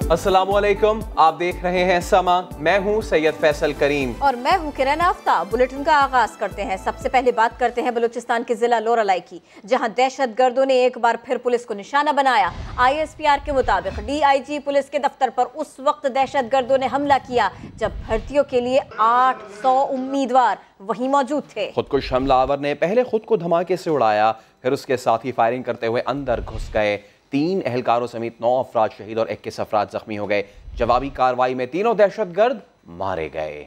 अस्सलामुअलैकुम, आप देख रहे हैं समा। मैं हूं सैयद फैसल करीम और मैं हूं किरण आफ्ताब। बुलेटिन का आगाज करते हैं। सबसे पहले बात करते हैं बलूचिस्तान के जिला लोरालाई की, जहां दहशतगर्दों ने एक बार फिर पुलिस को निशाना बनाया। ISPR के मुताबिक DIG पुलिस के दफ्तर पर उस वक्त दहशतगर्दों ने हमला किया जब भर्तियों के लिए 800 उम्मीदवार वहीं मौजूद थे। खुदकुश हमलावर ने पहले खुद को धमाके से उड़ाया, फिर उसके साथ ही फायरिंग करते हुए अंदर घुस गए। 3 एहलकारों समेत 9 अफराद शहीद और 21 अफराद जख्मी हो गए। जवाबी कार्रवाई में तीनों दहशतगर्द मारे गए।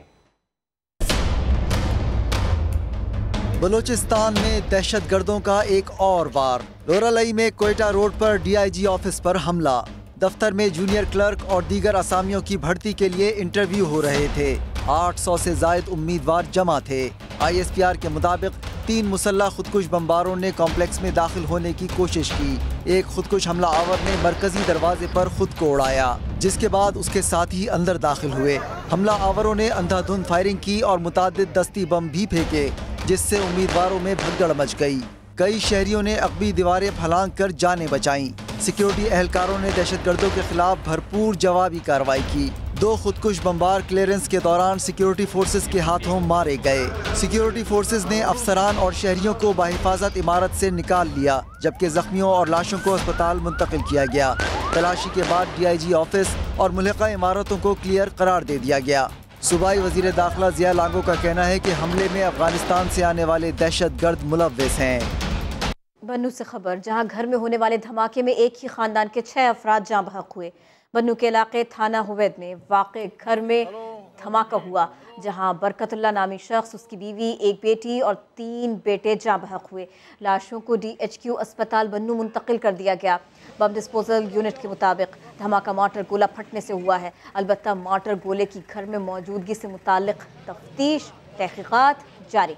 बलूचिस्तान में दहशतगर्दों का एक और वार। लोरालाई में कोयटा रोड पर DIG ऑफिस पर हमला। दफ्तर में जूनियर क्लर्क और दीगर असामियों की भर्ती के लिए इंटरव्यू हो रहे थे। 800 से जायद उम्मीदवार जमा थे। ISPR के मुताबिक 3 मुसल्लह खुदकुश बमबारों ने कॉम्प्लेक्स में दाखिल होने की कोशिश की। एक खुदकुश हमला आवर ने मरकजी दरवाजे पर खुद को उड़ाया, जिसके बाद उसके साथ ही अंदर दाखिल हुए। हमला आवरों ने अंधाधुंध फायरिंग की और मुतादिद दस्ती बम भी फेंके, जिससे उम्मीदवारों में भगदड़ मच गई। कई शहरियों ने अकबी दीवारें फलांग कर जानें बचाईं। सिक्योरिटी एहलकारों ने दहशतगर्दों के खिलाफ भरपूर जवाबी कार्रवाई की। 2 खुदकुश बमबार क्लियरेंस के दौरान सिक्योरिटी फोर्सेस के हाथों मारे गए। सिक्योरिटी फोर्सेस ने अफसरान और शहरियों को बाहिफाजत इमारत से निकाल लिया, जबकि जख्मियों और लाशों को अस्पताल मुंतकिल किया गया। तलाशी के बाद DIG ऑफिस और मुल्हिका इमारतों को क्लियर करार दे दिया गया। सूबाई वजीर दाखिला जिया लांगो का कहना है कि हमले में अफगानिस्तान से आने वाले दहशतगर्द मुलव्विस हैं। बन्नू से खबर, जहां घर में होने वाले धमाके में एक ही खानदान के 6 अफराद जाँ बहक हुए। बन्नू के इलाके थाना हुवैद में वाक़े घर में धमाका हुआ, जहां बरकतुल्लाह नामी शख्स, उसकी बीवी, एक बेटी और 3 बेटे जाँ बहक हुए। लाशों को DHQ अस्पताल बन्नू मुंतकिल कर दिया गया। बम डिस्पोजल यूनिट के मुताबिक धमाका मार्टर गोला फटने से हुआ है। अलबत्ता मार्टर गोले की घर में मौजूदगी से मुताल्लिक तफ्तीश तहकीकात जारी।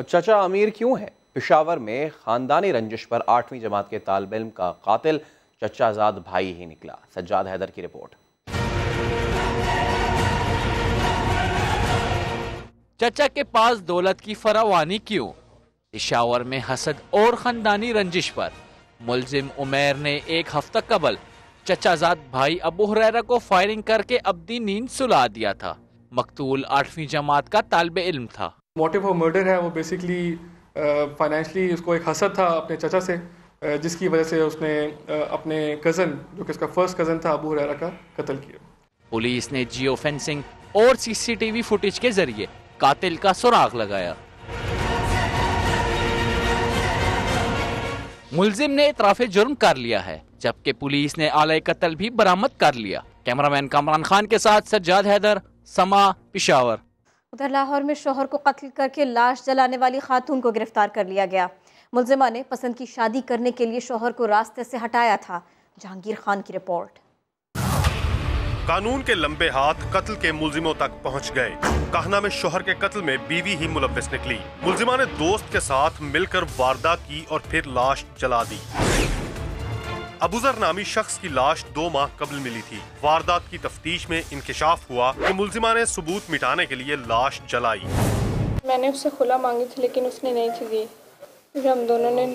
चचा अमीर क्यों है? पेशावर में खानदानी रंजिश पर 8वीं जमात के तालिब इल्म का कातिल चचाजाद भाई ही निकला। सज्जाद हैदर की रिपोर्ट। चचा के पास दौलत की फरावानी क्यों? पेशावर में हसद और खानदानी रंजिश पर मुलजिम उमैर ने 1 हफ्ता कबल चचाजाद भाई अबू हुरैरा को फायरिंग करके अब्दी नींद सुला दिया था। मकतूल 8वीं जमात का तालिब इल्म था। मोटिव ऑफ मर्डर है वो बेसिकली फाइनेंशियली उसको एक हसद था अपने चचा से, जिसकी वजह से उसने अपने कज़न, जो कि उसका फर्स्ट कज़न था, अबू हुरैरा का कत्ल किया। पुलिस ने जियो फेंसिंग और CCTV फुटेज के जरिए कातिल का सुराग लगाया। मुलजिम ने इतराफ़े जुर्म कर लिया है, जबकि पुलिस ने आले कत्ल भी बरामद कर लिया। कैमरामैन कामरान खान के साथ सज्जाद हैदर, समा, पेशावर। उधर लाहौर में शोहर को कत्ल करके लाश जलाने वाली खातून को गिरफ्तार कर लिया गया। मुलजिमा ने पसंद की शादी करने के लिए शोहर को रास्ते से हटाया था। जहांगीर खान की रिपोर्ट। कानून के लंबे हाथ कत्ल के मुलजिमों तक पहुंच गए। कहना में शोहर के कत्ल में बीवी ही मुलव्विस निकली। मुलजिमा ने दोस्त के साथ मिलकर वारदात की और फिर लाश जला दी। अबूजर नामी शख्स की लाश 2 माह कबल मिली थी। वारदात की तफ्तीश में इंकिशाफ हुआ कि मुलजिमा ने सबूत मिटाने के लिए लाश जलाई। मैंने उससे खुला मांगी थी, लेकिन उसने नहीं थी दी। फिर हम दोनों ने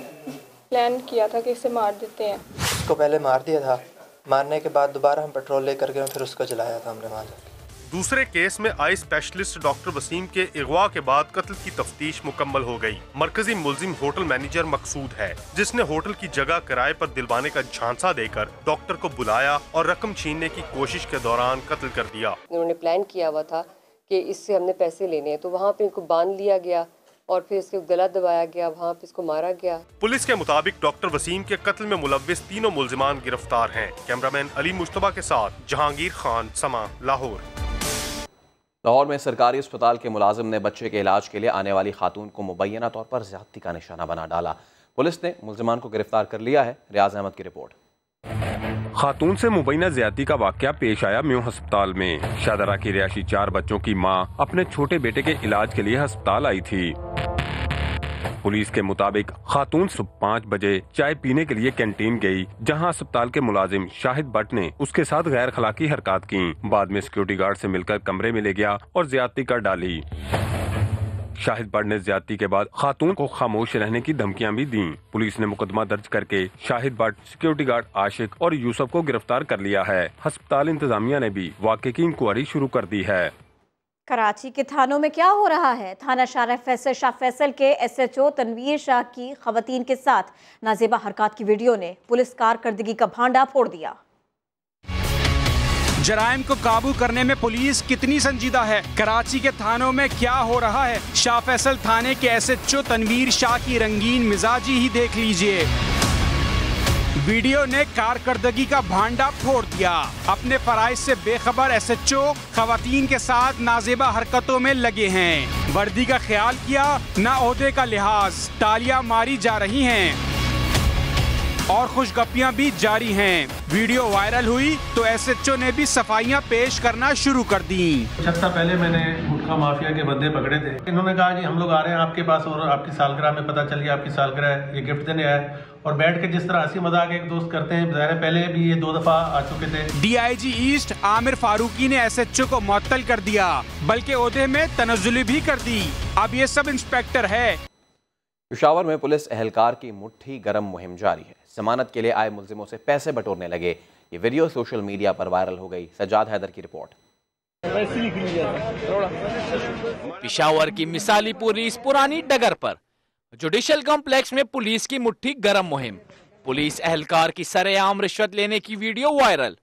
प्लान किया था कि इसे मार देते हैं। उसको पहले मार दिया था, मारने के बाद दोबारा हम पेट्रोल लेकर गए, फिर उसको जलाया था हमने वहाँ जाकर। दूसरे केस में आई स्पेशलिस्ट डॉक्टर वसीम के अगवा के बाद कत्ल की तफ्तीश मुकम्मल हो गई। मरकजी मुलजिम होटल मैनेजर मकसूद है, जिसने होटल की जगह किराए पर दिलवाने का झांसा देकर डॉक्टर को बुलाया और रकम छीनने की कोशिश के दौरान कत्ल कर दिया। उन्होंने प्लान किया हुआ था कि इससे हमने पैसे लेने हैं, तो वहाँ पे इनको बांध लिया गया और फिर इसके गला दबाया गया, वहाँ पे इसको मारा गया। पुलिस के मुताबिक डॉक्टर वसीम के कत्ल में मुलव्विस तीनों मुलजिमान गिरफ्तार हैं। कैमरामैन अली मुश्तबा के साथ जहांगीर खान, समा, लाहौर। लाहौर में सरकारी अस्पताल के मुलाजिम ने बच्चे के इलाज के लिए आने वाली खातून को मुबैना तौर पर ज्यादती का निशाना बना डाला। पुलिस ने मुलजिमान को गिरफ्तार कर लिया है। रियाज अहमद की रिपोर्ट। खातून से मुबैना ज्यादती का वाकया पेश आया म्यू अस्पताल में। शाहदरा की रिहायशी 4 बच्चों की मां अपने छोटे बेटे के इलाज के लिए अस्पताल आई थी। पुलिस के मुताबिक खातून सुबह 5 बजे चाय पीने के लिए कैंटीन गई, जहां अस्पताल के मुलाजिम शाहिद भट्ट ने उसके साथ गैर अखलाकी हरकत की। बाद में सिक्योरिटी गार्ड से मिलकर कमरे में ले गया और ज्यादती कर डाली। शाहिद बट ने ज्यादती के बाद खातून को खामोश रहने की धमकियां भी दी। पुलिस ने मुकदमा दर्ज करके शाहिद बट, सिक्योरिटी गार्ड आशिक और यूसुफ को गिरफ्तार कर लिया है। अस्पताल इंतजामिया ने भी वाक़े की इंक्वायरी शुरू कर दी है। कराची के थानों में क्या हो रहा है? थाना शाह फैसल के SHO तनवीर शाह की खवातीन के साथ नाजेबा हरकत की वीडियो ने पुलिस कारकर्दगी का भांडा फोड़ दिया। जराइम को काबू करने में पुलिस कितनी संजीदा है? कराची के थानों में क्या हो रहा है? शाह फैसल थाने के SHO तनवीर शाह की रंगीन मिजाजी ही देख लीजिए। वीडियो ने कारकर्दगी का भांडा फोड़ दिया। अपने फराइज से बेखबर SHO खवातीन के साथ नाजेबा हरकतों में लगे हैं। वर्दी का ख्याल किया न ओहदे का लिहाज। तालियां मारी जा रही हैं और खुशगपियां भी जारी हैं। वीडियो वायरल हुई तो SHO ने भी सफाइयां पेश करना शुरू कर दी। हफ्ता पहले मैंने गुटखा माफिया के बंदे पकड़े थे। इन्होंने कहा जी हम लोग आ रहे हैं आपके पास और आपकी सालगिरह में पता चल गया आपकी सालगिरह है, ये गिफ्ट देने आए। और बैठ के जिस तरह हंसी मजाक एक दोस्त करते हैं, ज़ाहिर है पहले भी ये 2 दफा आ चुके थे। DIG ईस्ट आमिर फारूकी ने SHO को मुअत्तल कर दिया, बल्कि ओहदे में तनज़्ज़ुली भी कर दी। अब ये सब इंस्पेक्टर है। पेशावर में पुलिस एहलकार की मुट्ठी गरम मुहिम जारी है। जमानत के लिए आए मुल्जिमों से पैसे बटोरने लगे। ये वीडियो सोशल मीडिया पर वायरल हो गई। सज्जाद हैदर की रिपोर्ट। पेशावर की मिसाली पुलिस पुरानी डगर पर जुडिशल कॉम्प्लेक्स में पुलिस की मुट्ठी गरम मुहिम। पुलिस एहलकार की सरेआम रिश्वत लेने की video viral.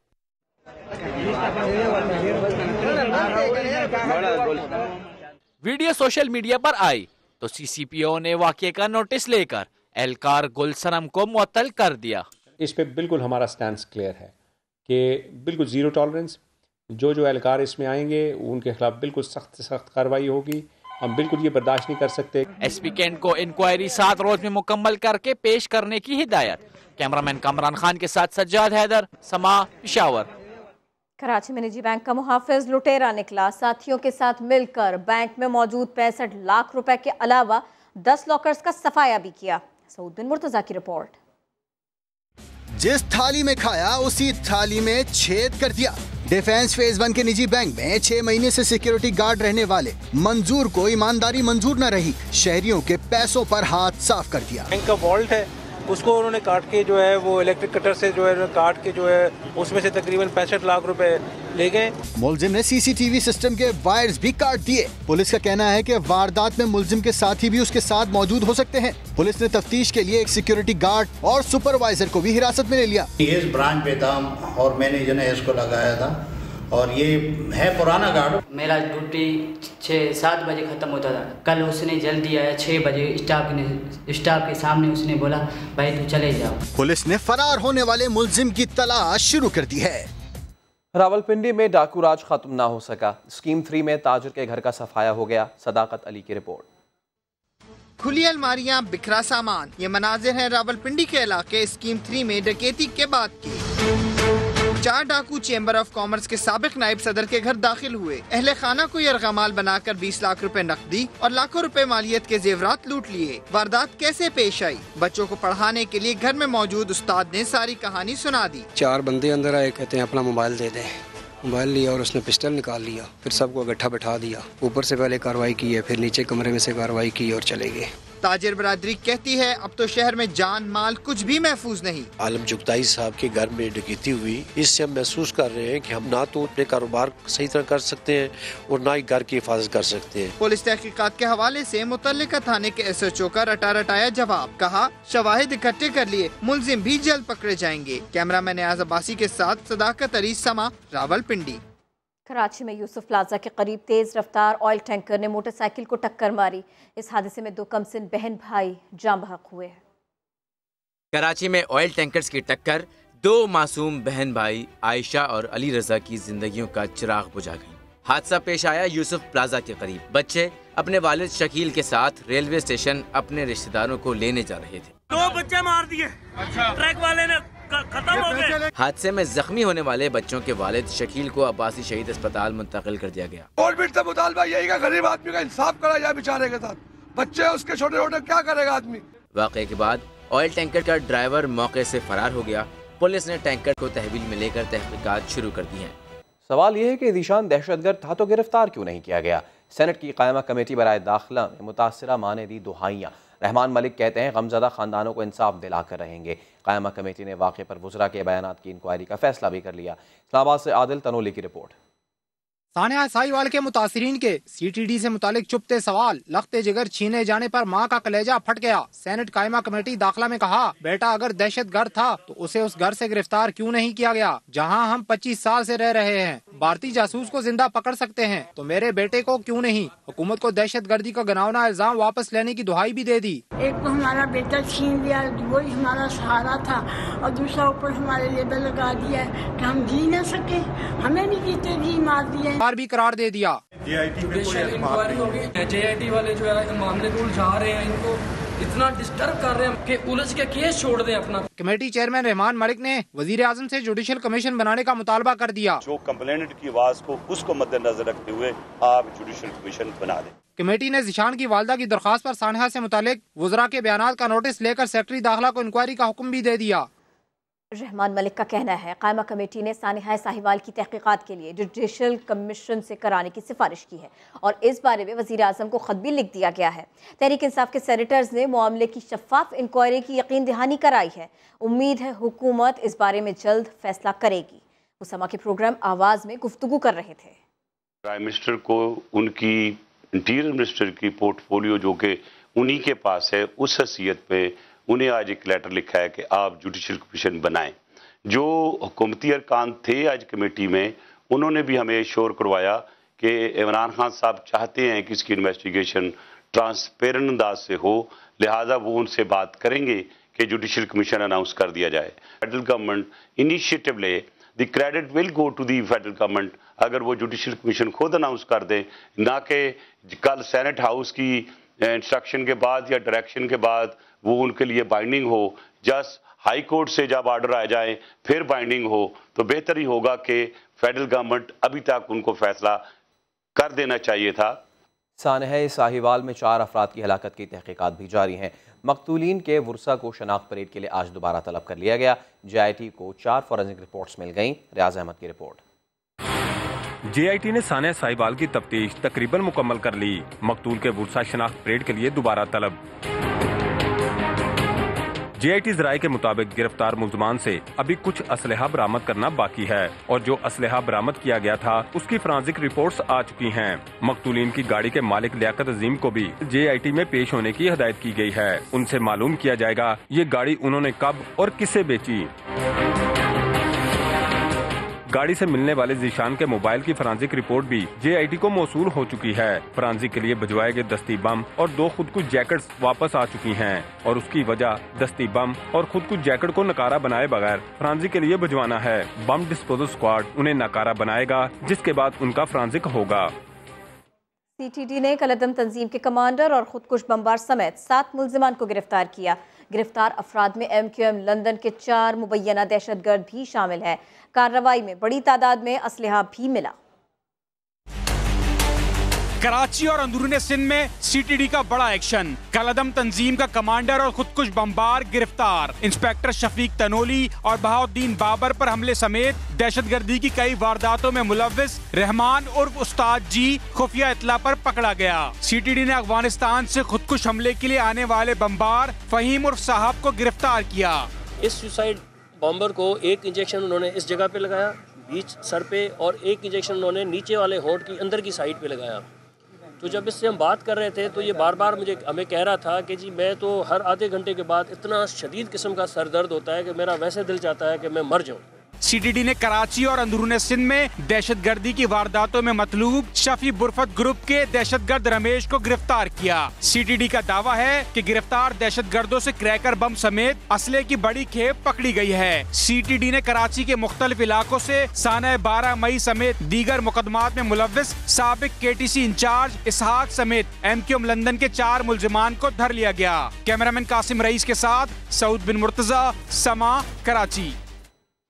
Video social media पर आई तो CCPO ने वाकये का नोटिस लेकर एहलकार गुलसनम को मुअत्तल कर दिया। इस पे बिल्कुल हमारा स्टैंड क्लियर है कि बिल्कुल जीरो टॉलरेंस। जो एहलकार इसमें आएंगे उनके खिलाफ बिल्कुल सख्त से सख्त कार्रवाई होगी। हम बिल्कुल ये बर्दाश्त नहीं कर सकते। SP कैंट को इंक्वायरी 7 रोज में मुकम्मल करके पेश करने की हिदायत। कैमरामैन कामरान खान के साथ सज्जाद हैदर, समा, पेशावर। कराची में निजी बैंक का मुहाफिज लुटेरा निकला। साथियों के साथ मिलकर बैंक में मौजूद 65 लाख रुपए के अलावा 10 लॉकर्स का सफाया भी किया। सऊद बिन मुर्तजा की रिपोर्ट। जिस थाली में खाया उसी थाली में छेद कर दिया। डिफेंस फेज 1 के निजी बैंक में 6 महीने से सिक्योरिटी गार्ड रहने वाले मंजूर को ईमानदारी मंजूर न रही। शहरियों के पैसों पर हाथ साफ कर दिया। बैंक का वॉल्ट है उसको उन्होंने काट के जो है वो इलेक्ट्रिक कटर से जो है काट के जो है उसमें से तकरीबन 65 लाख रुपए ले गए। मुलजिम ने CCTV सिस्टम के वायर्स भी काट दिए। पुलिस का कहना है कि वारदात में मुलजिम के साथी भी उसके साथ मौजूद हो सकते हैं। पुलिस ने तफ्तीश के लिए एक सिक्योरिटी गार्ड और सुपरवाइजर को भी हिरासत में ले लिया। इस ब्रांच पे था और मैंने जो है इसको लगाया था और ये है पुराना गार्ड। मेरा ड्यूटी 6-7 बजे ख़त्म होता था। कल उसने जल्दी आया 6 बजे स्टाफ के सामने उसने बोला भाई तू चले जाओ। पुलिस ने फरार होने वाले मुलजिम की तलाश शुरू कर दी है। रावलपिंडी में डाकू राज खत्म ना हो सका। स्कीम 3 में ताजिर के घर का सफाया हो गया। सदाकत अली की रिपोर्ट। खुली अलमारियां, बिखरा सामान, ये मनाजिर है रावलपिंडी के इलाके स्कीम 3 में डकैती के बाद की। 4 डाकू चेंबर ऑफ कॉमर्स के साबिक नायब सदर के घर दाखिल हुए। अहले खाना को यरगमाल बनाकर 20 लाख रुपए नकदी और लाखों रुपए मालियत के जेवरात लूट लिए। वारदात कैसे पेश आई? बच्चों को पढ़ाने के लिए घर में मौजूद उस्ताद ने सारी कहानी सुना दी। 4 बंदे अंदर आए, कहते हैं अपना मोबाइल दे दें। मोबाइल लिया और उसने पिस्टल निकाल लिया। फिर सबको इकट्ठा बैठा दिया। ऊपर से पहले कार्रवाई की है, फिर नीचे कमरे में से कार्रवाई की और चले गए। ताजिर बरादरी कहती है अब तो शहर में जान माल कुछ भी महफूज नहीं। आलम जुगताई साहब के घर में डकैती हुई, इससे हम महसूस कर रहे हैं कि हम ना तो अपने कारोबार सही तरह कर सकते हैं और ना ही घर की हिफाजत कर सकते हैं। पुलिस तहकीकात के हवाले से मुतल्लिका थाने के SHO का रटाया जवाब। कहा शवाहिद इकट्ठे कर लिए, मुलजिम भी जल्द पकड़े जाएंगे। कैमरामैन नियाज अब्बासी के साथ सदाकत अली, समा, रावलपिंडी। कराची में यूसुफ प्लाजा के करीब तेज रफ्तार ऑयल टैंकर ने मोटरसाइकिल को टक्कर मारी। इस हादसे में 2 कमसिन बहन भाई जान बहक हुए हैं। कराची में ऑयल टैंकर्स की टक्कर 2 मासूम बहन भाई आयशा और अली रजा की जिंदगियों का चिराग बुझा गई। हादसा पेश आया यूसुफ प्लाजा के करीब। बच्चे अपने वालिद शकील के साथ रेलवे स्टेशन अपने रिश्तेदारों को लेने जा रहे थे। 2 बच्चे मार दिए। ट्रक वाले ने खत्म हो गए। हादसे में जख्मी होने वाले बच्चों के वालिद शकील को अब्बासी शहीद अस्पताल मुंतकिल कर दिया गया। गवर्नमेंट से मुतालबा यही का गरीब आदमी का इंसाफ करा जाए बेचारे के साथ। बच्चे उसके छोटे छोटे क्या करेगा आदमी। वाक़े के बाद ऑयल टैंकर का ड्राइवर मौके से फरार हो गया। पुलिस ने टैंकर को तहवील में लेकर तहकीकात शुरू कर दी है। सवाल यह है कि ज़ीशान दहशतगर्द था तो गिरफ्तार क्यों नहीं किया गया? सेनेट की कायमा कमेटी बराए दाखिला में मुतासरा मां ने दी दुहाइयाँ। रहमान मलिक कहते हैं गमज़दा खानदानों को इंसाफ दिलाकर रहेंगे। कायमा कमेटी ने वाक़े पर वुज़रा के बयानात की इंक्वायरी का फैसला भी कर लिया। इस्लामाबाद से आदिल तनोली की रिपोर्ट। सानिया साहिवाल के मुतासिरीन के सीटीडी से मुतालिक चुपते सवाल, लख्ते जिगर छीने जाने पर मां का कलेजा फट गया। सेनेट कायमा कमेटी दाखिला में कहा, बेटा अगर दहशतगर्द था तो उसे उस घर से गिरफ्तार क्यों नहीं किया गया जहां हम 25 साल से रह रहे हैं। भारतीय जासूस को जिंदा पकड़ सकते हैं तो मेरे बेटे को क्यों नहीं। हुकूमत को दहशतगर्दी का घिनौना इल्जाम वापस लेने की दुहाई भी दे दी। एक तो हमारा बेटा छीन लिया, वही हमारा सहारा था, और दूसरा ऊपर हमारे लेबल लगा दिया कि हम जी न सके, हमें भी जीते जी मार दिए भी करार दे दिया। जुडिशियल इंक्वायरी होगी। जेआईटी वाले जो है मामले को उलझा रहे हैं, इनको इतना डिस्टर्ब कर रहे हैं कि उलझ के केस छोड़ दें अपना। कमेटी चेयरमैन रहमान मलिक ने वजीर आजम से जुडिशियल कमीशन बनाने का मुतालबा कर दिया। जो कंप्लेनेंट की आवाज को उसको मद्देनजर रखते हुए आप जुडिशियल कमीशन बना दें। कमेटी ने जिशान की वालदा की दरख्वास्त पर सानिया से मुतालिक वुज़रा के बयानात का नोटिस लेकर सेक्रेटरी दाखिला को इंक्वायरी का हुक्म भी दे दिया। रहमान मलिक का कहना है कायमा कमेटी ने सानिया साहिवाल की तहकीकात के लिए जुडिशियल कमीशन से कराने की सिफारिश की है और इस बारे में वज़ीर आज़म को ख़त भी लिख दिया गया है। तहरीक इंसाफ के सेनेटर्स ने मामले की शफाफ इंक्वायरी की यकीन दहानी कराई है। उम्मीद है हुकूमत इस बारे में जल्द फैसला करेगी। उसामा के प्रोग्राम आवाज़ में गुफ्तगू कर रहे थे। प्राइम मिनिस्टर को उनकी इंटीरियर मिनिस्टर की पोर्टफोलियो जो कि उन्हीं के पास है, उस हैसियत पे उन्हें आज एक लेटर लिखा है कि आप जुडिशियल कमीशन बनाएं। जो हुकूमती अरकान थे आज कमेटी में, उन्होंने भी हमें श्योर करवाया कि इमरान खान साहब चाहते हैं कि इसकी इन्वेस्टिगेशन ट्रांसपेरेंट अंदाज से हो, लिहाजा वो उनसे बात करेंगे कि जुडिशियल कमीशन अनाउंस कर दिया जाए। फेडरल गवर्नमेंट इनिशिएटिव ले, the credit will go to the federal government अगर वो जुडिशियल कमीशन खुद अनाउंस कर दें, ना कि कल सेनेट हाउस की इंस्ट्रक्शन के बाद या डायरेक्शन के बाद वो उनके लिए बाइंडिंग हो। जस्ट हाई कोर्ट से जब ऑर्डर आ जाए फिर बाइंडिंग हो, तो बेहतर ही होगा कि फेडरल गवर्नमेंट अभी तक उनको फैसला कर देना चाहिए था। सानिया साहिवाल में 4 अफराद की हलाकत की तहकीकात भी जारी हैं। मकतूलीन के वर्सा को शनाख्त परेड के लिए आज दोबारा तलब कर लिया गया। JIT को 4 फॉरेंसिक रिपोर्ट्स मिल गईं। रियाज अहमद की रिपोर्ट। JIT ने सानिया साहिवाल की तफ्तीश तकरीबन मुकम्मल कर ली। मकतूल के वर्सा शनाख्त परेड के लिए दोबारा तलब। JIT ज़राए के मुताबिक गिरफ्तार मुल्ज़मान से अभी कुछ असलहा बरामद करना बाकी है और जो असलहा बरामद किया गया था उसकी फॉरेंसिक रिपोर्ट्स आ चुकी हैं। मकतूलीन की गाड़ी के मालिक लियाकत अजीम को भी JIT में पेश होने की हिदायत की गई है। उनसे मालूम किया जाएगा ये गाड़ी उन्होंने कब और किसे बेची। गाड़ी से मिलने वाले जीशान के मोबाइल की फॉरेंसिक रिपोर्ट भी JIT को मौसूल हो चुकी है। फॉरेंसिक के लिए भिजवाए गए दस्ती बम और 2 खुदकुश जैकेट्स वापस आ चुकी हैं और उसकी वजह दस्ती बम और खुदकुश जैकेट को नकारा बनाए बगैर फॉरेंसिक के लिए भिजवाना है। बम डिस्पोजल स्क्वाड उन्हें नकारा बनाएगा, जिसके बाद उनका फॉरेंसिक होगा। CTD ने कलअदम तंजीम के कमांडर और खुदकुश बमबार समेत 7 मुल्जिमान को गिरफ्तार किया। गिरफ्तार अफराद में MQM लंदन के 4 मुबैना दहशतगर्द भी शामिल है। कार्रवाई में बड़ी तादाद में असलहा भी मिला। कराची और अंदरूनी सिंध में CTD का बड़ा एक्शन। कलअदम तंजीम का कमांडर और खुदकुश बमबार गिरफ्तार। इंस्पेक्टर शफीक तनोली और बहाउद्दीन बाबर पर हमले समेत दहशतगर्दी की कई वारदातों में मुलव्विस रहमान उर्फ उस्ताद जी खुफिया इतला पर पकड़ा गया। CTD ने अफगानिस्तान से खुदकुश हमले के लिए आने वाले बमबार फहीम उर्फ साहब को गिरफ्तार किया। इस सुसाइड बॉम्बर को एक इंजेक्शन उन्होंने इस जगह पे लगाया, बीच सर पे, और एक इंजेक्शन उन्होंने नीचे वाले होंठ की अंदर की साइड पे लगाया। तो जब इससे हम बात कर रहे थे तो ये बार बार हमें कह रहा था कि जी मैं तो हर आधे घंटे के बाद इतना शदीद किस्म का सर दर्द होता है कि मेरा वैसे दिल चाहता है कि मैं मर जाऊँ। CTD ने कराची और अंदरूनी सिंध में दहशतगर्दी की वारदातों में मतलूब शफी बुरफत ग्रुप के दहशतगर्द रमेश को गिरफ्तार किया। CTD का दावा है कि गिरफ्तार दहशतगर्दों से क्रैकर बम समेत असले की बड़ी खेप पकड़ी गई है। CTD ने कराची के मुख्तलिफ इलाकों से साने 12 मई समेत दीगर मुकदमात में मुलव्विस साबिक KTC इंचार्ज इसहाक समेत MQM लंदन के 4 मुल्जिमान को धर लिया गया। कैमरामैन कासिम रईस के साथ सऊद बिन मुर्तजा, समा, कराची।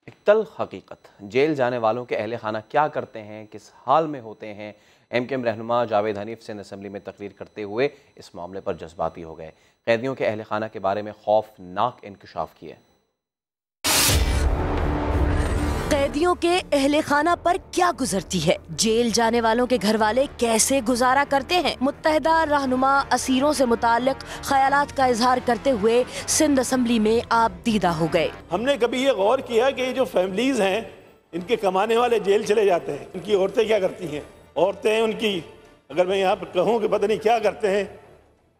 एक तल्ख हकीकत, जेल जाने वालों के अहले खाना क्या करते हैं, किस हाल में होते हैं। MQM रहनुमा जावेद हनीफ सिंध असेंबली में तकरीर करते हुए इस मामले पर जज्बाती हो गए। कैदियों के अहले खाना के बारे में खौफनाक इंकशाफ किए। कैदियों के अहले खाना पर क्या गुजरती है, जेल जाने वालों के घर वाले कैसे गुजारा करते हैं। मुत्तहिदा रहनुमा असीरों से मुताल्लिक ख्यालात का इजहार करते हुए सिंध असेंबली में आप दीदा हो गए। हमने कभी ये गौर किया कि जो फैमिलीज हैं, इनके कमाने वाले जेल चले जाते हैं, इनकी औरतें क्या करती हैं? औरतें उनकी, अगर मैं यहाँ पर कहूँ कि पता नहीं क्या करते हैं,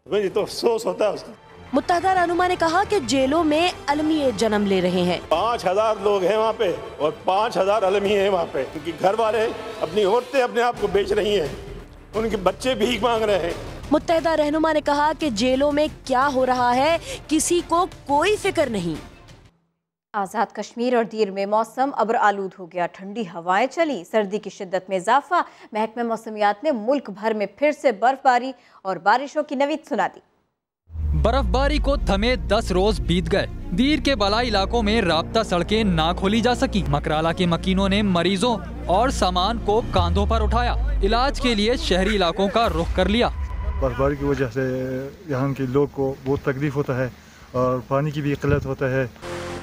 मुझे तो अफसोस होता है उसका। मुत्तहिदा रहनुमा ने कहा कि जेलों में अलमिये जन्म ले रहे हैं। 5000 लोग हैं वहाँ पे और 5000 अलमिये हैं वहाँ पे। उनके घर वाले, अपनी औरतें अपने आप को बेच रही हैं, उनके बच्चे भीख मांग रहे हैं। मुत्तहिदा रहनुमा ने कहा कि जेलों में क्या हो रहा है किसी को कोई फिक्र नहीं। आज़ाद कश्मीर और दीर में मौसम अब्र आलूद हो गया, ठंडी हवाएं चली, सर्दी की शिद्दत में इजाफा। महकमे मौसमियात ने मुल्क भर में फिर से बर्फबारी और बारिशों की नवीद सुना दी। बर्फबारी को थमे 10 रोज बीत गए। दीर के बलाई इलाकों में राब्ता सड़कें ना खोली जा सकी। मकराला के मकीनों ने मरीजों और सामान को कांधों पर उठाया, इलाज के लिए शहरी इलाकों का रुख कर लिया। बर्फबारी की वजह से यहाँ के लोग को बहुत तकलीफ होता है और पानी की भी किल्लत होता है।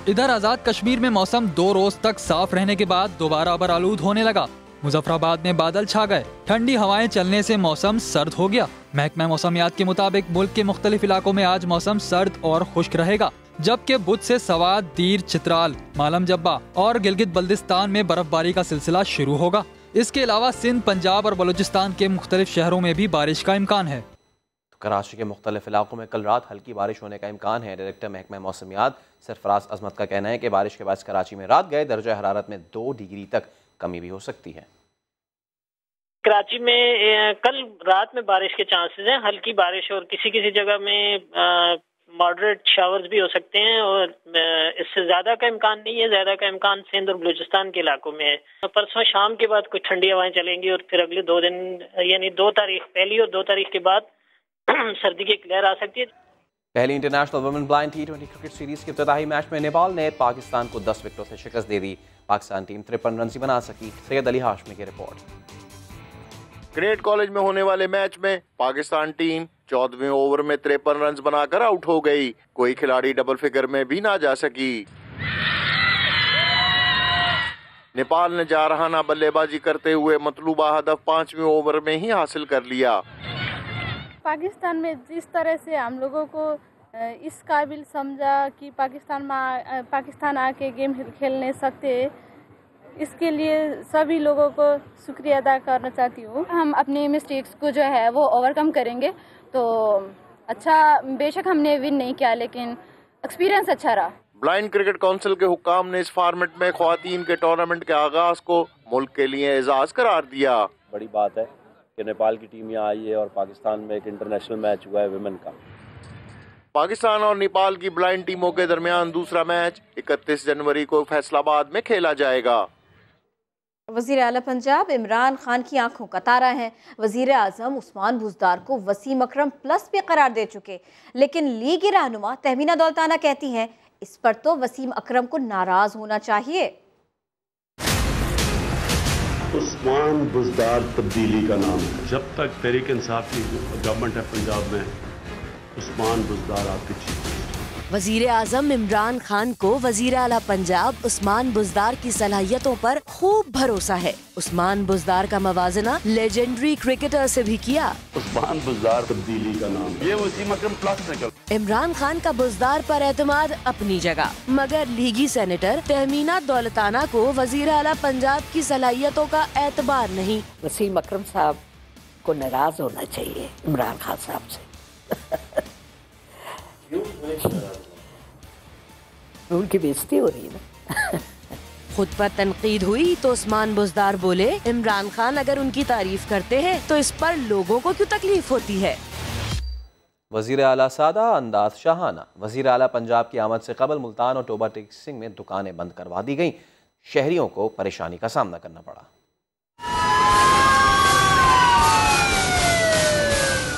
इधर आज़ाद कश्मीर में मौसम 2 रोज तक साफ रहने के बाद दोबारा अब्र आलूद होने लगा। मुजफ्फराबाद में बादल छा गए, ठंडी हवाएं चलने से मौसम सर्द हो गया। महकमा मौसमियात के मुताबिक मुल्क के मुख्तलिफ इलाकों में आज मौसम सर्द और खुश्क रहेगा, जबकि बुध से सवात, दीर, चित्राल, मालम जब्बा और गिलगित बल्दिस्तान में बर्फबारी का सिलसिला शुरू होगा। इसके अलावा सिंध, पंजाब और बलूचिस्तान के मुख्तलिफ शहरों में भी बारिश का इम्कान है। कराची के मुख्तलिफ इलाकों में कल रात हल्की बारिश होने का इम्कान है। डायरेक्टर महकमा मौसमियात सरफराज अजमत का कहना है कि बारिश के बाद कराची में रात गए दर्जा हरारत में 2 डिग्री तक कमी भी हो सकती है। कराची में कल रात में बारिश के चांसेस हैं, हल्की बारिश और किसी किसी जगह में मॉडरेट शावर्स भी हो सकते हैं और इससे ज्यादा का इम्कान नहीं है। ज्यादा का इम्कान सिंध और बलूचिस्तान के इलाकों में है। परसों शाम के बाद कुछ ठंडी हवाएं चलेंगी और फिर अगले 2 दिन यानी 2 तारीख, पहली और 2 तारीख के बाद सर्दी की लहर आ सकती है। पहली international women blind T20 cricket series के इब्तिदाई मैच में नेपाल ने पाकिस्तान को 10 विकेटों से शिकस्त दे दी। पाकिस्तान टीम 53 रन ही बना सकी। सैयद अली हाशमी की रिपोर्ट। ग्रेट कॉलेज में होने वाले मैच में पाकिस्तान टीम 14वें ओवर में 53 रन बनाकर आउट हो गई। कोई खिलाड़ी डबल फिगर में भी ना जा सकी। नेपाल ने जारहाना बल्लेबाजी करते हुए मतलूबा हदफ 5वें ओवर में ही हासिल कर लिया। पाकिस्तान में जिस तरह से हम लोगों को इस काबिल समझा कि पाकिस्तान आके गेम खेल नहीं सकते, इसके लिए सभी लोगों को शुक्रिया अदा करना चाहती हूँ। हम अपने मिस्टेक्स को जो है वो ओवरकम करेंगे तो अच्छा। बेशक हमने विन नहीं किया लेकिन एक्सपीरियंस अच्छा रहा। ब्लाइंड क्रिकेट काउंसिल के हुक्काम ने इस फॉर्मेट में ख्वातीन के टूर्नामेंट के आगाज को मुल्क के लिए एजाज करार दिया। बड़ी बात है कि नेपाल की टीम यहाँ आई है और पाकिस्तान में एक इंटरनेशनल मैच हुआ है विमेन का। पाकिस्तान और नेपाल की ब्लाइंड टीमों के दरमियान दूसरा मैच 31 जनवरी को फैसलाबाद में खेला जाएगा। वज़ीर आला पंजाब इमरान खान की आंखों का तारा हैं। वज़ीर आज़म उस्मान बुज़दार को वसीम अकरम प्लस पे करार दे चुके, लेकिन लीगी रहनुमा तहमीना दौलताना कहती हैं इस पर तो वसीम अकरम को नाराज होना चाहिए। उस्मान बुज़दार तब्दीली का नाम है। जब तक तहरीक इंसाफ की गवर्नमेंट है पंजाब में, उस्मान बुज़दार आपकी चीफ। वजीर आजम इमरान खान को वजीर आला पंजाब उस्मान बुज़दार की सलाहियतों पर खूब भरोसा है। उस्मान बुज़दार का मवाजना लेजेंडरी क्रिकेटर से भी किया। उस्मान बुज़दार तब्दीली का नाम, ये वसीम अकरम प्लस में चल। इमरान खान का बुज़दार पर एतमाद अपनी जगह, मगर लीगी सेनेटर तहमीना दौलताना को वजीर आला पंजाब की सलाहियतों का एतबार नहीं। वसीम अकरम साहब को नाराज होना चाहिए इमरान खान साहब से। उनकी बेइज्जती हो रही है ना। खुद पर तनकीद हुई तो उस्मान बुज़दार बोले इमरान खान अगर उनकी तारीफ करते हैं तो इस पर लोगों को क्यों तकलीफ होती है। वज़ीर आला सादा, अंदाज शाहाना। वज़ीर आला पंजाब की आमद से कबल मुल्तान और टोबा टेक सिंह में दुकानें बंद करवा दी गईं। शहरियों को परेशानी का सामना करना पड़ा।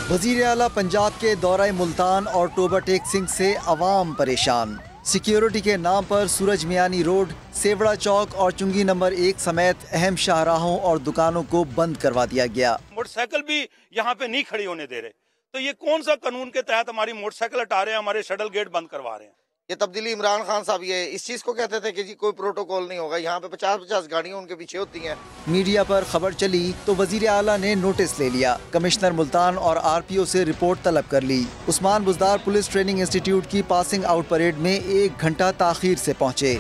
वज़ीर आला पंजाब के दौरा मुल्तान और टोबा टेक सिंह से अवाम परेशान। सिक्योरिटी के नाम पर सूरज मियानी रोड, सेवड़ा चौक और चुंगी नंबर 1 समेत अहम शाहराहों और दुकानों को बंद करवा दिया गया। मोटरसाइकिल भी यहाँ पे नहीं खड़ी होने दे रहे, तो ये कौन सा कानून के तहत हमारी मोटरसाइकिल हटा रहे हैं, हमारे शटल गेट बंद करवा रहे हैं। ये तब्दीली इमरान खान साहब ये इस चीज को कहते थे कि जी कोई प्रोटोकॉल नहीं होगा, यहाँ पे 50-50 गाड़ियाँ उनके पीछे होती हैं। मीडिया पर खबर चली तो वजीर आला ने नोटिस ले लिया, कमिश्नर मुल्तान और RPO से रिपोर्ट तलब कर ली। Usman Buzdar police training institute की पासिंग आउट परेड में 1 घंटा ताखीर से पहुँचे।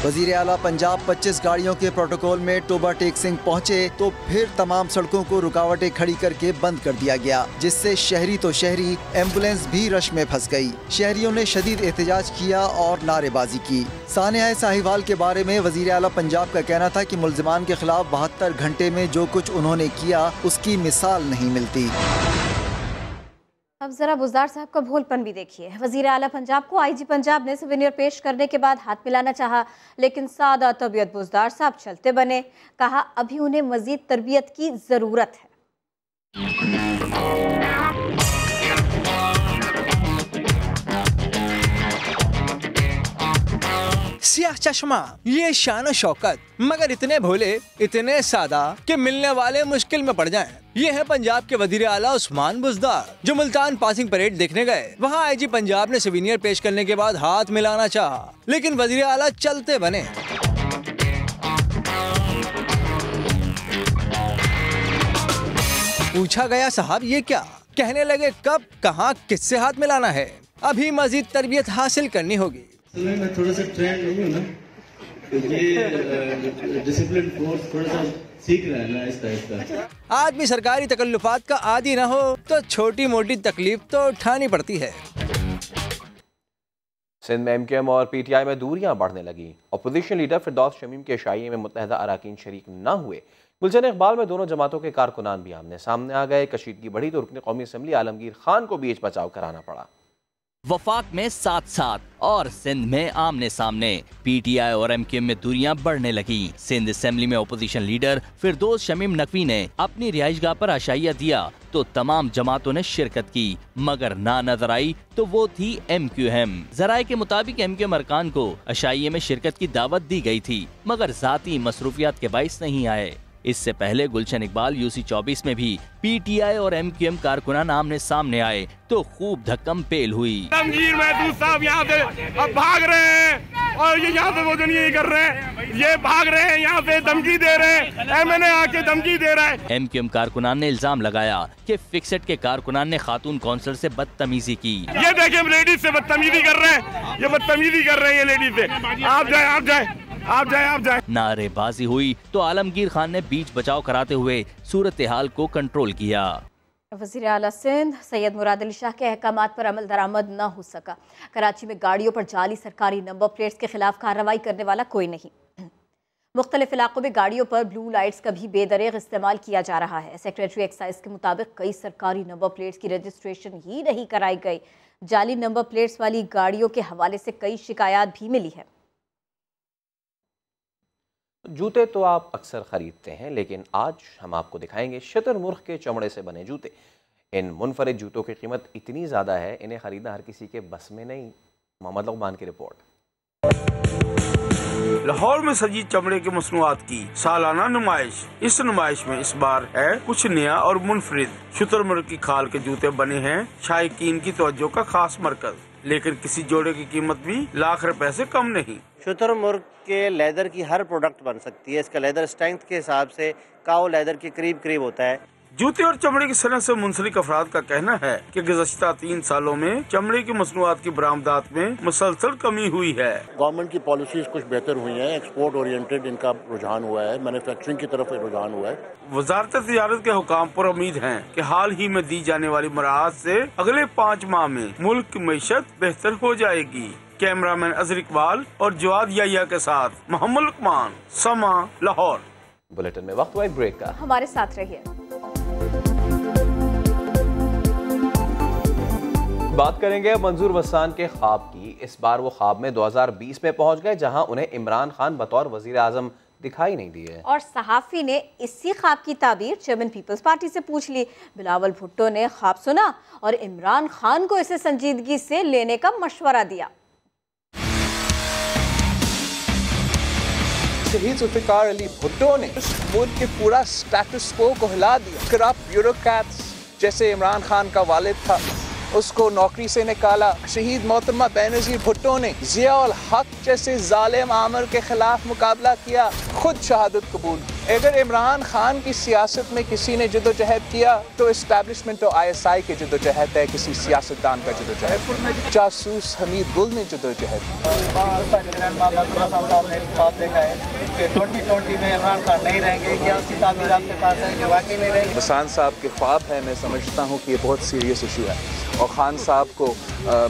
वजीर आला पंजाब 25 गाड़ियों के प्रोटोकॉल में टोबा टेक सिंह पहुँचे तो फिर तमाम सड़कों को रुकावटें खड़ी करके बंद कर दिया गया, जिससे शहरी तो शहरी, एम्बुलेंस भी रश में फंस गई। शहरियों ने शदीद एहतजाज किया और नारेबाजी की। सानिया साहिवाल के बारे में वजीर आला पंजाब का कहना था कि मुल्जिमान के खिलाफ 72 घंटे में जो कुछ उन्होंने किया उसकी मिसाल नहीं मिलती। अब जरा बुज़दार साहब का भोलपन भी देखिए। वज़ीर आला पंजाब को IG पंजाब ने सुवेनियर पेश करने के बाद हाथ मिलाना चाहा, लेकिन सादा तबीयत बुज़दार साहब चलते बने। कहा अभी उन्हें मजीद तरबियत की जरूरत है। सियाह चश्मा, ये शान शौकत, मगर इतने भोले, इतने सादा कि मिलने वाले मुश्किल में पड़ जाएं। ये है पंजाब के वजीर आला उस्मान बुज़दार, जो मुल्तान पासिंग परेड देखने गए। वहाँ IG पंजाब ने सुवेनियर पेश करने के बाद हाथ मिलाना चाहा, लेकिन वजीर आला चलते बने। पूछा गया साहब ये क्या, कहने लगे कब, कहाँ, किससे हाथ मिलाना है, अभी मजीद तरबियत हासिल करनी होगी। मैं थोड़ा सा ट्रेंड नहीं हूँ ना, क्योंकि डिसिप्लिन कोर्स थोड़ा सा सीख रहा है ना इसका। आदमी सरकारी तकल्लुफात का आदी ना हो तो छोटी मोटी तकलीफ तो उठानी पड़ती है। सिंध में MQM और PTI में दूरियां बढ़ने लगी। अपोजिशन लीडर फिरदौस शमीम के शाइए में मुत्तहदा अराकीन शरीक न हुए। गुलशन इकबाल में दोनों जमातों के कारकुनान भी आमने सामने आ गए। कशीदगी बढ़ी तो रुकन कौमी असम्बली आलमगीर खान को बीच बचाव कराना पड़ा। वफाक में साथ साथ और सिंध में आमने सामने PTI और MQM में दूरियां बढ़ने लगी। सिंध असेंबली में अपोजिशन लीडर फिरदौस शमीम नकवी ने अपनी रिहाइशगाह पर आशाइया दिया तो तमाम जमातों ने शिरकत की, मगर ना नजर आई तो वो थी MQM। जराये के मुताबिक MQM अरकान को आशाइये में शिरकत की दावत दी गई थी, मगर जाती मसरूफियात के बाइस नहीं आए। इससे पहले गुलशन इकबाल UC 24 में भी PTI और MQM कारकुनान आमने सामने आए तो खूब धक्कम पेल हुई। तमजीर महदूद साहब यहाँ से अब भाग रहे हैं और ये यहाँ से वो जो नहीं कर रहे हैं, ये भाग रहे हैं, यहाँ से धमकी दे रहे हैं, MNA आके धमकी दे रहा है। MQM कारकुनान ने इल्जाम लगाया कि फिक्सेट के कारकुनान ने खातून कौंसल से बदतमीजी की। ये देखिए हम लेडीज से बदतमीजी कर रहे हैं, ये बदतमीजी कर रहे हैं ये लेडीज से। आप जाए आप जाए आप जाए आप जाए। नारेबाजी हुई तो आलमगीर खान ने बीच बचाव कराते हुए सूरत हाल को कंट्रोल किया। वज़ीर आला सिंध सैयद मुराद अली शाह के अहकामात पर अमल दरामद न हो सका। कराची में गाड़ियों पर जाली सरकारी नंबर प्लेट्स के खिलाफ कार्रवाई करने वाला कोई नहीं। मुख्तलिफ इलाकों में गाड़ियों पर ब्लू लाइट्स का भी बेदरेग इस्तेमाल किया जा रहा है। सेक्रेटरी एक्साइज के मुताबिक कई सरकारी नंबर प्लेट्स की रजिस्ट्रेशन ही नहीं कराई गई। जाली नंबर प्लेट्स वाली गाड़ियों के हवाले से कई शिकायत भी मिली है। जूते तो आप अक्सर ख़रीदते हैं, लेकिन आज हम आपको दिखाएंगे शुतुरमुर्ग के चमड़े से बने जूते। इन मुनफरिद जूतों की कीमत इतनी ज़्यादा है, इन्हें ख़रीदना हर किसी के बस में नहीं। मोहम्मद लुकमान की रिपोर्ट। लाहौर में सजी चमड़े के मसनूआत की सालाना नुमाइश। इस नुमाइश में इस बार है कुछ नया और मुनफरिद। शुतुरमुर्ग की खाल के जूते बने हैं शायकीन की तवज्जो का खास मरकज, लेकिन किसी जोड़े की कीमत भी लाख रुपए से कम नहीं। शुतुरमुर्ग के लेदर की हर प्रोडक्ट बन सकती है। इसका लेदर स्ट्रेंथ के हिसाब से काऊ लेदर के करीब करीब होता है। जूते और चमड़े की सनत से मुंसलिक अफराद का कहना है कि गुज़श्ता 3 सालों में चमड़े की मसनूआत की बरामदात में मुसलसल कमी हुई है। गवर्नमेंट की पॉलिसीज कुछ बेहतर हुई हैं, एक्सपोर्ट ओरिएंटेड इनका रुझान हुआ है, मैन्युफैक्चरिंग की तरफ रुझान हुआ है। वजारत तिजारत के हुकाम पर उम्मीद है कि हाल ही में दी जाने वाली मराहत से अगले 5 माह में मुल्क की मईशत बेहतर हो जाएगी। कैमरामैन अजहर इकबाल और जवाद याया के साथ मोहम्मद लुकमान, समा, लाहौर। बुलेटिन में वक्त हुआ एक ब्रेक का, हमारे साथ रहिए। बात करेंगे मंजूर वसान के ख्वाब की। इस बार वो ख्वाब में 2020 में पहुंच गए, जहां उन्हें इमरान खान बतौर वजीर आजम दिखाई नहीं दिए। और सहाफ़ी ने इसी ख्वाब की ताबीर चेयरमैन पीपल्स पार्टी से पूछ ली। बिलावल भुट्टो ने ख्वाब सुना और इमरान खान को इसे संजीदगी से लेने का मशवरा दिया। शहीद जुल्फिकार अली भुट्टो ने मुल्क के पूरा स्टेटस को हिला दिया। करप्ट ब्यूरोक्रेट्स जैसे इमरान खान का वालिद था, उसको नौकरी से निकाला। शहीद मोहतरमा बेनज़ीर भुट्टो ने ज़िया-उल हक जैसे जालिम आमिर के खिलाफ मुकाबला किया, खुद शहादत कबूल। अगर इमरान खान की सियासत में किसी ने जदोजहद किया तो इस्टेब्लिशमेंट और ISI की जदोजहद है, किसी सियासतदान का जदोजहद। जासूस हमीद गुल ने जदोजहद। 2020 में इमरान खान नहीं रहेंगे, क्या उसकी ताबीर आपके पास है कि वाकई नहीं रहेंगे? बसान साहब के ख्वाब है, मैं समझता हूँ कि ये बहुत सीरियस इशू है और खान साहब को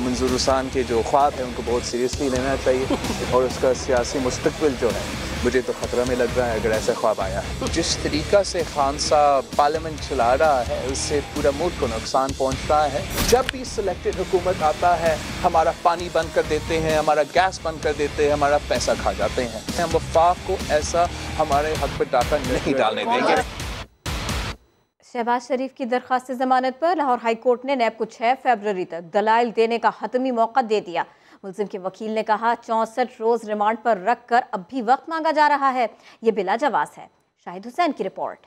मंजूर हुसैन के जो ख्वाब है उनको बहुत सीरियसली लेना चाहिए और उसका सियासी मुस्तकबिल जो है मुझे तो खतरा में लग रहा है अगर ऐसा ख्वाब आया है। जिस तरीका से खान साहब पार्लियामेंट चला रहा है उससे पूरा मुल्क को नुकसान पहुँच रहा है। जब भी सिलेक्टेड हुकूमत आता है हमारा पानी बंद कर देते हैं, हमारा गैस बंद कर देते हैं, हमारा पैसा खा जाते हैं। हम वफाक को ऐसा हमारे हक पर डाका नहीं डालने देंगे। शहबाज शरीफ की दरख्वास्त जमानत पर लाहौर हाई कोर्ट ने नैब को 6 फरवरी तक दलाइल देने का हतमी मौका दे दिया। मुल्जिम के वकील ने कहा 64 रोज रिमांड पर रखकर अब भी वक्त मांगा जा रहा है, ये बिलाजवाज है। शाहिद हुसैन की रिपोर्ट।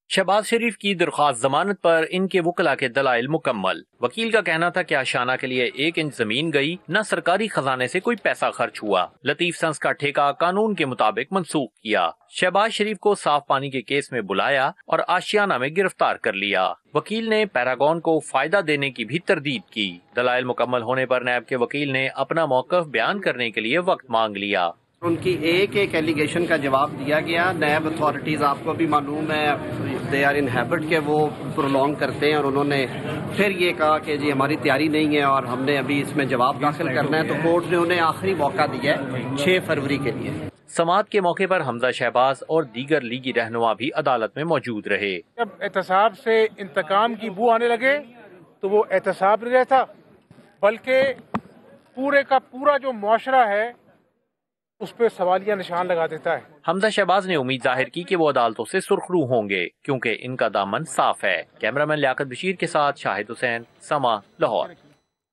शहबाज शरीफ की दरख्वास्त जमानत पर इनके वकला के दलाइल मुकम्मल। वकील का कहना था कि आशाना के लिए 1 इंच जमीन गई, न सरकारी खजाने से कोई पैसा खर्च हुआ। लतीफ संस का ठेका कानून के मुताबिक मंसूख किया। शहबाज शरीफ को साफ पानी के केस में बुलाया और आशियाना में गिरफ्तार कर लिया। वकील ने पैरागॉन को फायदा देने की भी तरदीद की। दलाइल मुकम्मल होने पर नैब के वकील ने अपना मौक़िफ़ बयान करने के लिए वक्त मांग लिया। उनकी एक एक एलिगेशन का जवाब दिया गया। नैब अथॉरिटीज़ आपको भी मालूम है दे आर इन हैबिट के वो प्रोलॉन्ग करते हैं और उन्होंने फिर ये कहा कि जी हमारी तैयारी नहीं है और हमने अभी इसमें जवाब दाखिल करना है, तो कोर्ट ने उन्हें आखिरी मौका दिया है 6 फरवरी के लिए। समाअत के मौके पर हमजा शहबाज और दीगर लीगी रहनुमा भी अदालत में मौजूद रहे। जब एहतसाब से इंतकाम की बू आने लगे तो वो एहतसाब नहीं रहता बल्कि पूरे का पूरा जो मुआशरा है उस पर सवालिया निशान लगा देता है। हमजा शहबाज ने उम्मीद जाहिर की कि वो अदालतों से सुर्खरू होंगे क्योंकि इनका दामन साफ है। कैमरामैन लियाकत बशीर के साथ शाहिद हुसैन, समा, लाहौर।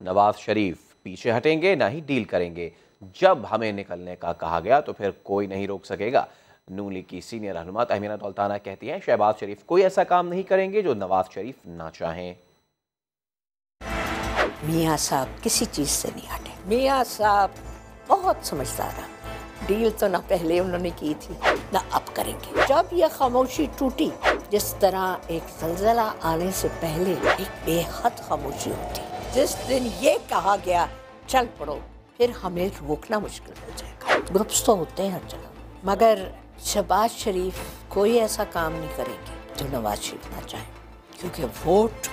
नवाज शरीफ पीछे हटेंगे ना ही डील करेंगे। जब हमें निकलने का कहा गया तो फिर कोई नहीं रोक सकेगा। नून लीग की सीनियर रहनुमा तहमीना दौलताना कहती हैं शहबाज शरीफ कोई ऐसा काम नहीं करेंगे जो नवाज शरीफ ना चाहें। मियाँ साहब किसी चीज से नहीं हटे। मियाँ साहब बहुत समझदार है। डील तो ना पहले उन्होंने की थी ना अब करेंगे। जब यह खामोशी टूटी, जिस तरह एक ज़लज़ला आने से पहले एक बेहद खामोशी होती, जिस दिन ये कहा गया चल पड़ो, फिर हमें रोकना मुश्किल हो जाएगा। ग्रुप्स तो होते हैं हर जगह, मगर शहबाज शरीफ कोई ऐसा काम नहीं करेंगे जो नवाज शरीफ ना चाहे, क्योंकि वोट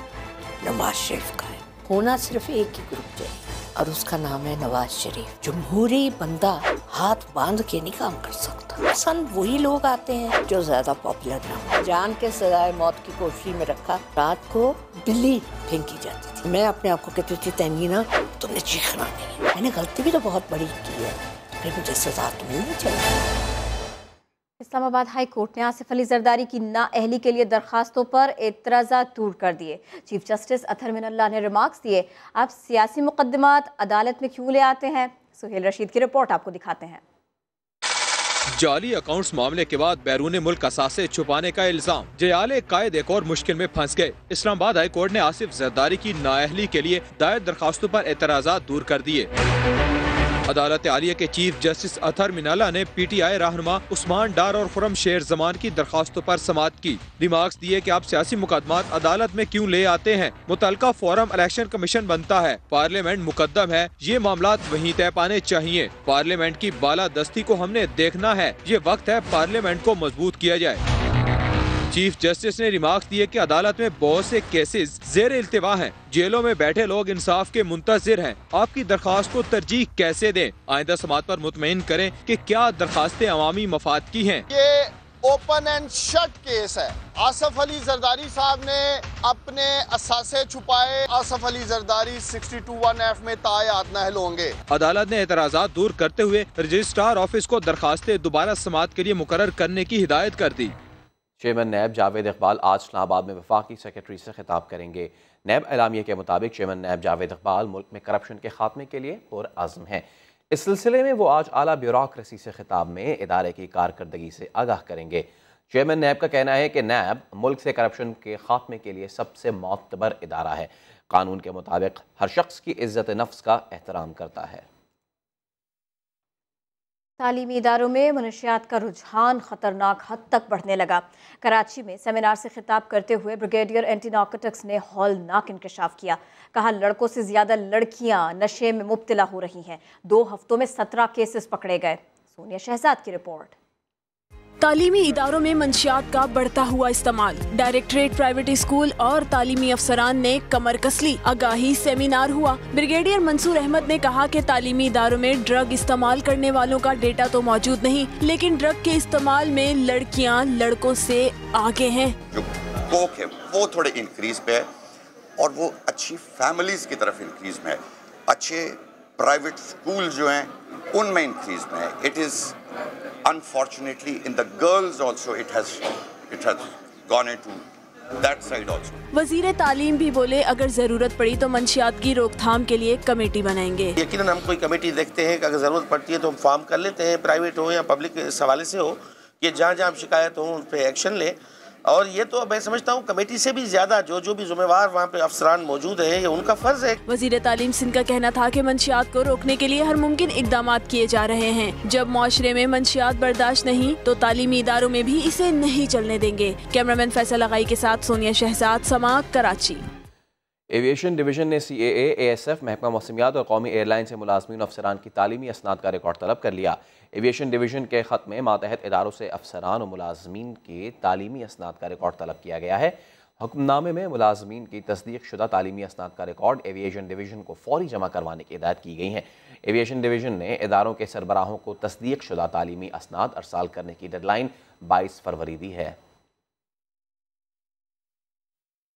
नवाज शरीफ का है। होना सिर्फ एक ही ग्रुप चाहिए और उसका नाम है नवाज शरीफ। जमहूरी बंदा हाथ बांध के नहीं काम कर सकता। पसंद वही लोग आते हैं जो ज्यादा पॉपुलर ना हो। जान के सजाए मौत की कोशिश में रखा। रात को बिल्ली फेंकी जाती थी। मैं अपने आप को कहती थी तहमीना तुमने चीखना नहीं। मैंने गलती भी तो बहुत बड़ी की है, फिर मुझे सजा तो मिलनी चाहिए। इस्लामाबाद हाई कोर्ट ने आसिफ अली जरदारी की नाअहली के लिए दरखास्तों पर एतराज़ात दूर कर दिए। चीफ जस्टिस अतहर मिनल्लाह ने रिमार्क्स दिए, आप सियासी मुकदमात अदालत में क्यों ले आते हैं। सुहेल रशीद की रिपोर्ट आपको दिखाते हैं। जाली अकाउंट्स मामले के बाद बैरून मुल्क असासे छुपाने का इल्जाम, जयाले कायद एक और मुश्किल में फंस गए। इस्लामाबाद हाई कोर्ट ने आसिफ जरदारी की नाअहली के लिए दायर दरखास्तों पर एतराज़ात दूर कर दिए। अदालत आलिया के चीफ जस्टिस अतहर मिनल्लाह ने PTI रहनुमा उस्मान डार और खुरम शेर जमान की दरखास्तों पर समाअत की। रिमार्क्स दिए कि आप सियासी मुकदमात अदालत में क्यों ले आते हैं। मुतलका फोरम इलेक्शन कमीशन बनता है, पार्लियामेंट मुकद्दम है, ये मामलात वहीं तय पाने चाहिए। पार्लियामेंट की बालादस्ती को हमने देखना है, ये वक्त है पार्लियामेंट को मजबूत किया जाए। चीफ जस्टिस ने रिमार्क्स दिए कि अदालत में बहुत से केसेस जेर इल्तिवा हैं, जेलों में बैठे लोग इंसाफ के मुंतजिर हैं। आपकी दरखास्त को तरजीह कैसे दें। आइंदा समाअत पर मुतमईन करें कि क्या दरखास्तें अवामी मफाद की हैं। ये ओपन एंड शट केस है। आसिफ अली जरदारी साहब ने अपने असासे छुपाए। आसिफ अली जरदारी 62(1)F में तायात नाअहल होंगे। अदालत ने एतराज़ात दूर करते हुए रजिस्ट्रार ऑफिस को दरखास्तें दोबारा समाअत के लिए मुकर्रर करने की हिदायत कर दी। चेयरमैन नैब जावेद इकबाल आज इस्लामाबाद में वफाकी सेक्रेटरी से खिताब करेंगे। नैब एलामिया के मुताबिक चेयरमैन नैब जावेद इकबाल मुल्क में करप्शन के खात्मे के लिए पुरअज़्म हैं। इस सिलसिले में वो आज आला ब्यूरोक्रेसी से खिताब में इदारे की कारकर्दगी से आगाह करेंगे। चेयरमैन नैब का कहना है कि नैब मुल्क से करप्शन के खात्मे के लिए सबसे मोतबर इदारा है। कानून के मुताबिक हर शख्स की इज्जत नफ्स का एहतराम करता है। तालीमी इदारों में मनशियात का रुझान खतरनाक हद तक बढ़ने लगा। कराची में सेमिनार से खिताब करते हुए ब्रिगेडियर एंटी नार्कोटिक्स ने हौलनाक इंकशाफ किया। कहा, लड़कों से ज्यादा लड़कियां नशे में मुब्तला हो रही हैं। 2 हफ्तों में 17 केसेस पकड़े गए। सोनिया शहजाद की रिपोर्ट। तालीमी इदारों में मंशियात का बढ़ता हुआ इस्तेमाल। डायरेक्टरेट प्राइवेट स्कूल और तालीमी अफसरान ने कमर कस ली। आगाही सेमिनार हुआ। ब्रिगेडियर मंसूर अहमद ने कहा कि तालीमी इदारों में ड्रग इस्तेमाल करने वालों का डेटा तो मौजूद नहीं, लेकिन ड्रग के इस्तेमाल में लड़कियां लड़कों से आगे हैं। जो कोक है वो थोड़े इंक्रीज पे है और वो अच्छी फैमिलीज की तरफ इंक्रीज में है। अच्छे प्राइवेट स्कूल जो हैं उनमें इंक्रीज में है। It is unfortunately in the girls also it has gone into that side also। वजीर तालीम भी बोले, अगर जरूरत पड़ी तो मंशियात की रोकथाम के लिए कमेटी बनाएंगे। यकीनन हम कोई कमेटी देखते हैं कि अगर जरूरत पड़ती है तो हम फॉर्म कर लेते हैं, प्राइवेट हो या पब्लिक इस हवाले से हो कि जहाँ जहाँ शिकायत हो उन पे एक्शन ले। और ये तो मैं समझता हूँ कमेटी से भी ज्यादा जो भी जिम्मेवार वहाँ पे अफसरान मौजूद है, ये उनका फर्ज है। वजीर तालीम सिंध का कहना था कि मंशियात को रोकने के लिए हर मुमकिन इकदाम किए जा रहे हैं। जब मुआशरे में मंशियात बर्दाश्त नहीं तो तालीमी इदारों में भी इसे नहीं चलने देंगे। कैमरामैन फैसल लगाई के साथ सोनिया शहजाद, समा, कराची। एविएशन डिवीजन ने CAA, ASF, महकमा मौसमियात और कौमी एयरलाइन से मुलाजमीन अफसरान की तालीमी असनाद का रिकॉर्ड तलब कर लिया। एविएशन डिवीजन के ख़त में मातहत इदारों से अफसरान और मुलाजमीन के तालीमी असनाद का रिकॉर्ड तलब किया गया है। हुक्मनामे में मुलाजमीन की तस्दीक शुदा तालीमी असनाद का रिकॉर्ड एविएशन डिवीजन को फौरी जमा करवाने की हिदायत की गई है। एविएशन डिवीजन ने इदारों के सरबराहों को तस्दीक शुदा तालीमी असनाद अरसाल करने की डेडलाइन 22 फरवरी दी है।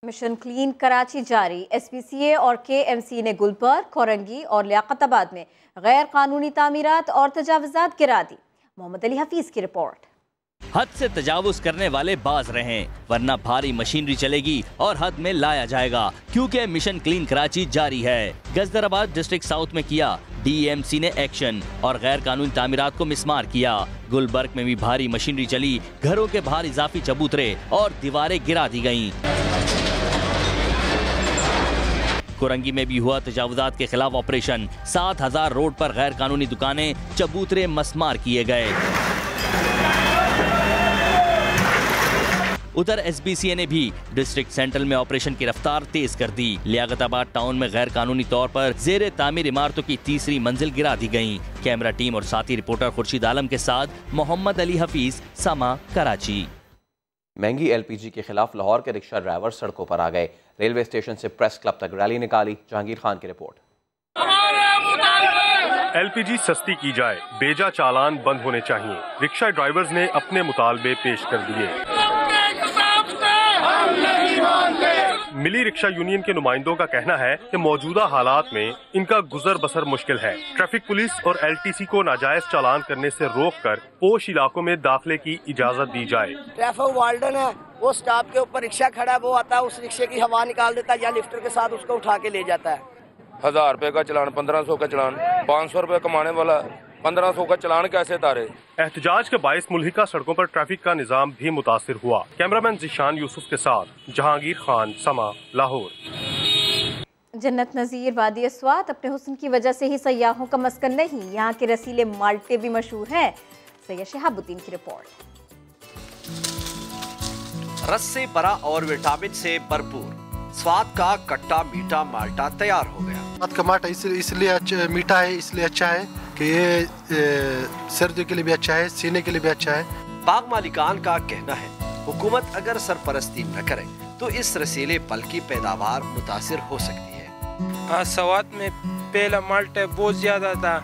मिशन क्लीन कराची जारी। SPCA और KMC ने गुलबर्ग, कोरंगी और लियाकताबाद में गैर कानूनी तामीरात और तजावुजात गिरा दी। मोहम्मद अली हफीज की रिपोर्ट। हद से तजावुज करने वाले बाज रहें, वरना भारी मशीनरी चलेगी और हद में लाया जाएगा, क्योंकि मिशन क्लीन कराची जारी है। गजदराबाद डिस्ट्रिक्ट साउथ में किया DMC ने एक्शन और गैर कानूनी तामीरात को मिसमार किया। गुलबर्ग में भी भारी मशीनरी चली, घरों के बाहर इजाफी चबूतरे और दीवारें गिरा दी गयी। कोरंगी में भी हुआ तजावुजात के खिलाफ ऑपरेशन। 7000 रोड पर गैर कानूनी दुकानें, चबूतरे मस्मार किए गए। उधर SBCA ने भी डिस्ट्रिक्ट सेंट्रल में ऑपरेशन की रफ्तार तेज कर दी। लियाकताबाद टाउन में गैर कानूनी तौर पर जेर तामीर इमारतों की 3री मंजिल गिरा दी गयी। कैमरा टीम और साथी रिपोर्टर खुर्शीद आलम के साथ मोहम्मद अली हफीज, समा, कराची। महंगी LPG के खिलाफ लाहौर के रिक्शा ड्राइवर सड़कों पर आ गए। रेलवे स्टेशन से प्रेस क्लब तक रैली निकाली। जहांगीर खान की रिपोर्ट। LPG सस्ती की जाए, बेजा चालान बंद होने चाहिए। रिक्शा ड्राइवर्स ने अपने मुतालबे पेश कर दिए। मिली रिक्शा यूनियन के नुमाइंदों का कहना है कि मौजूदा हालात में इनका गुजर बसर मुश्किल है। ट्रैफिक पुलिस और LTC को नाजायज चालान करने से रोककर पोश इलाकों में दाखिले की इजाजत दी जाए। ट्रैफिक वार्डन है, वो स्टॉप के ऊपर रिक्शा खड़ा है, वो आता है, उस रिक्शे की हवा निकाल देता है या लिफ्टर के साथ उसको उठा के ले जाता है। 1000 रुपए का चलान, 1500 का चलान, 500 रुपए कमाने वाला 1500 का चलान कैसे तारे। एहतजाज के बायस मुल्हिका सड़कों पर ट्रैफिक का निजाम भी मुतासिर हुआ। कैमरामैन जिशान यूसुफ के साथ जहांगीर खान, समा, लाहौर। जन्नत नज़ीर वादी अस्वात अपने हुस्न की वजह से ही सयाहों का मस्कन नहीं, यहाँ के रसीले माल्टे भी मशहूर हैं। सैयद शहाबुद्दीन की रिपोर्ट। रस से भरा और विटामिन से भरपूर स्वाद का कट्टा मीठा माल्टा तैयार हो गया। स्वाद का माल्टा इसलिए मीठा है, इसलिए अच्छा है कि ये सर्दियों के लिए भी अच्छा है, सीने के लिए भी अच्छा है। बाग मालिकान का कहना है हुकूमत अगर सरपरस्ती न करे तो इस रसीले फल की पैदावार मुतासिर हो सकती है। स्वाद में पहला माल्टा बहुत ज्यादा था,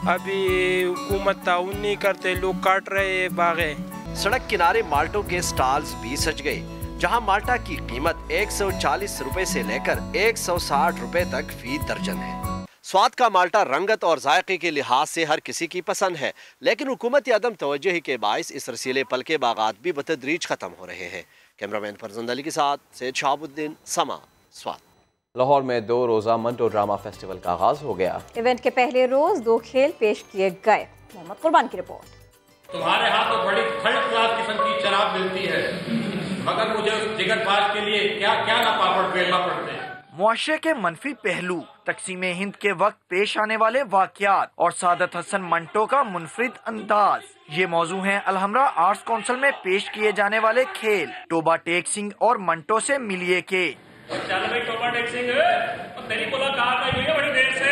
अभी हुकूमत ताउन नहीं करते, लोग काट रहे बागे। सड़क किनारे माल्टों के स्टॉल्स भी सज गए, जहां माल्टा की कीमत 140 रुपए से लेकर 160 रुपए तक फी दर्जन है। स्वाद का माल्टा रंगत और जायके के लिहाज से हर किसी की पसंद है, लेकिन हुकूमती अदम तवज्जुही के बायस इस रसीले फल के बागात भी बतदरीज खत्म हो रहे हैं। कैमरामैन फरजंद अली के साथ सैयद शहाबुद्दीन, समा, स्वाद। लाहौर में 2 रोज़ा मंटो ड्रामा फेस्टिवल का आगाज हो गया। इवेंट के पहले रोज 2 खेल पेश किए गए। मोहम्मद कुर्बान की रिपोर्ट। तुम्हारे हाथ तो बड़ी थर्ड क्लास किस्म की शराब मिलती है, मगर मुझे उस जिगरबाज के लिए क्या क्या ना पापड़ बेलना पड़ते हैं। मुआशरे के मनफी पहलू, तकसीम हिंद के वक्त पेश आने वाले वाक़यात और सादत हसन मंटो का मुनफरिद अंदाज, ये मौजू हैं अलहमरा आर्ट्स काउंसिल में पेश किए जाने वाले खेल टोबा टेक सिंह और मंटो से मिलिए के। चल भाई टोबा टेक सिंह, तेरी मुलाकात आई है बड़ी देर से।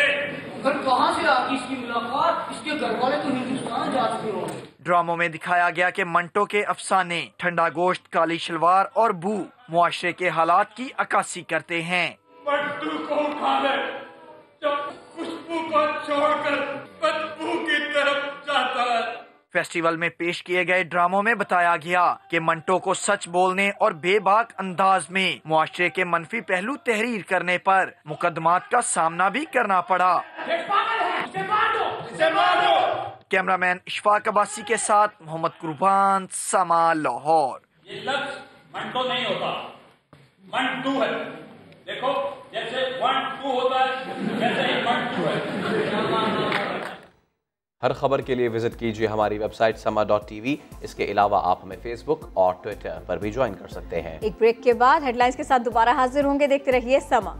फिर कहाँ से आती इसकी मुलाकात? इसके घर वाले तो हिंदुस्तान जा चुके हो। ड्रामों में दिखाया गया कि मंटो के अफसाने ठंडा गोश्त, काली शलवार और बू मुआशरे के हालात की अक्कासी करते हैं। मंटू को उठा ले, जब खुशबू को छोड़कर बदबू की तरफ जाता है। फेस्टिवल में पेश किए गए ड्रामों में बताया गया कि मंटो को सच बोलने और बेबाक अंदाज में मुआशरे के मनफी पहलू तहरीर करने पर मुकदमात का सामना भी करना पड़ा। कैमरामैन इशफाक अब्बासी के साथ मोहम्मद कुर्बान, समा, लाहौर। ये लफ्ज मंटो नहीं होता, मंटू है। देखो जैसे 1 2 होता है, वैसे ही मंटू है। हर खबर के लिए विजिट कीजिए हमारी वेबसाइट sama.tv। इसके अलावा आप हमें फेसबुक और ट्विटर पर भी ज्वाइन कर सकते हैं। एक ब्रेक के बाद हेडलाइंस के साथ दोबारा हाजिर होंगे। देखते रहिए समा।